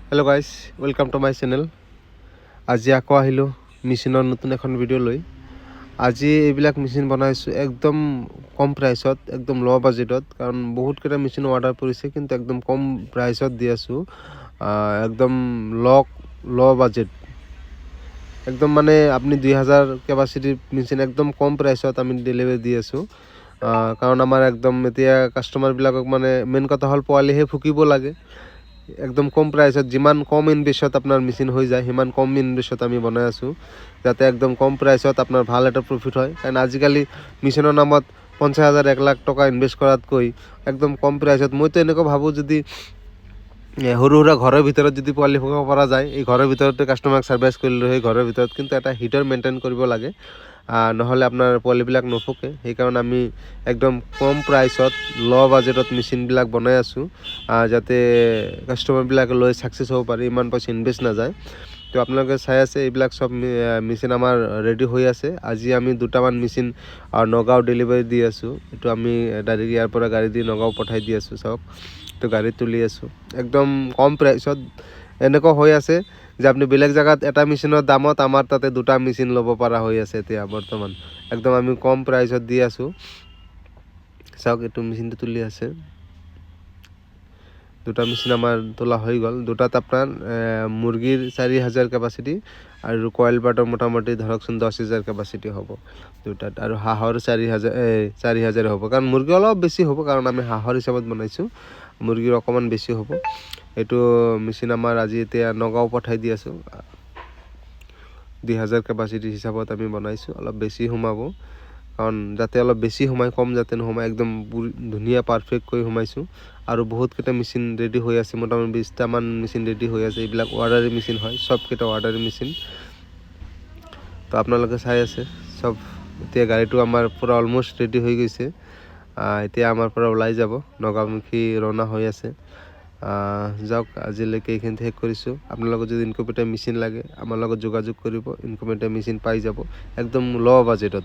Hello' guys, welcome to my channel. আজি আকৌ আহিলোঁ মেচিনৰ নতুন এখন ভিডিঅ' লৈ। আজি এইবিলাক মেচিন বনাইছোঁ একদম কম প্ৰাইচত, একদম ল' বাজেটত। কাৰণ বহুতকেইটা মেচিন অৰ্ডাৰ পৰিছে, কিন্তু একদম কম প্ৰাইচত দি আছোঁ। একদম ল' বাজেট, একদম মানে আপুনি 2000 কেপাচিটিৰ মেচিন একদম কম প্ৰাইচত আমি ডেলিভাৰী দি আছোঁ। কাৰণ আমাৰ একদম এতিয়া কাষ্টমাৰবিলাকক মানে মেইন কথা হ'ল পোৱালিহে ফুকিব লাগে। একদম কম প্ৰাইচত, যিমান কম ইনভেষ্টত আপোনাৰ মেচিন হৈ যায় সিমান কম ইনভেষ্টত আমি বনাই আছোঁ, যাতে একদম কম প্ৰাইচত আপোনাৰ ভাল এটা প্ৰফিট হয়। কাৰণ আজিকালি মেচিনৰ নামত 50,000 1 লাখ টকা ইনভেষ্ট কৰাতকৈ একদম কম প্ৰাইচত, মইতো এনেকুৱা ভাবোঁ, যদি সৰু সুৰা ঘৰৰ ভিতৰত যদি পোৱালি ফুকাব পৰা যায়, এই ঘৰৰ ভিতৰতে কাষ্টমাৰক ছাৰ্ভিচ কৰিলোঁ সেই ঘৰৰ ভিতৰত, কিন্তু এটা হিটাৰ মেইনটেইন কৰিব লাগে, নহ'লে আপোনাৰ পোৱালিবিলাক নুফুকে। সেইকাৰণে আমি একদম কম প্ৰাইচত ল' বাজেটত মেচিনবিলাক বনাই আছোঁ, যাতে কাষ্টমাৰবিলাকে লৈ ছাকচেছ হ'ব পাৰে, ইমান পইচা ইনভেষ্ট নাযায়। তো আপোনালোকে চাই আছে এইবিলাক চব মেচিন আমাৰ ৰেডি হৈ আছে। আজি আমি 2টামান মেচিন নগাঁও ডেলিভাৰী দি আছোঁ। এইটো আমি ডাইৰেক্ট ইয়াৰ পৰা গাড়ী দি নগাঁও পঠাই দি আছোঁ। চাওক, তো গাড়ীত তুলি আছোঁ একদম কম প্ৰাইচত। এনেকুৱা হৈ আছে যে আপুনি বেলেগ জেগাত এটা মেচিনৰ দামত আমাৰ তাতে 2টা মেচিন ল'ব পৰা হৈ আছে এতিয়া বৰ্তমান। একদম আমি কম প্ৰাইচত দি আছোঁ। চাওক, এইটো মেচিনটো তুলি আছে। 2টা মেচিন আমাৰ তোলা হৈ গ'ল। 2টাত আপোনাৰ মুৰ্গীৰ 4000 কেপাচিটি আৰু কইল বাৰ্ডৰ মোটামুটি ধৰকচোন 10,000 কেপাচিটি হ'ব 2টাত, আৰু হাঁহৰ 4,000 হ'ব। কাৰণ মুৰ্গী অলপ বেছি হ'ব, কাৰণ আমি হাঁহৰ হিচাপত বনাইছোঁ, মুৰ্গীৰ অকণমান বেছি হ'ব। এইটো মেচিন আমাৰ আজি এতিয়া নগাঁও পঠাই দি আছোঁ। 2000 কেপাচিটি হিচাপত আমি বনাইছোঁ, অলপ বেছি সোমাব, কাৰণ যাতে অলপ বেছি সোমায়, কম যাতে নোসোমায়, একদম ধুনীয়া পাৰফেক্টকৈ সোমাইছোঁ। আৰু বহুতকেইটা মেচিন ৰেডি হৈ আছে, মোটামুটি 20টামান মেচিন ৰেডি হৈ আছে। এইবিলাক অৰ্ডাৰী মেচিন হয়, চবকেইটা অৰ্ডাৰী মেচিন। তো আপোনালোকে চাই আছে চব। এতিয়া গাড়ীটো আমাৰ পূৰা অলম'ষ্ট ৰেডি হৈ গৈছে। এতিয়া আমাৰ পৰা ওলাই যাব, নগাঁওমুখী ৰাওনা হৈ আছে। যাওক, আজিলৈকে এইখিনিতে শেষ কৰিছোঁ। আপোনালোকৰ যদি ইনকুবেটৰ মেচিন লাগে আমাৰ লগত যোগাযোগ কৰিব, ইনকুবেটৰ মেচিন পাই যাব একদম ল' বাজেটত।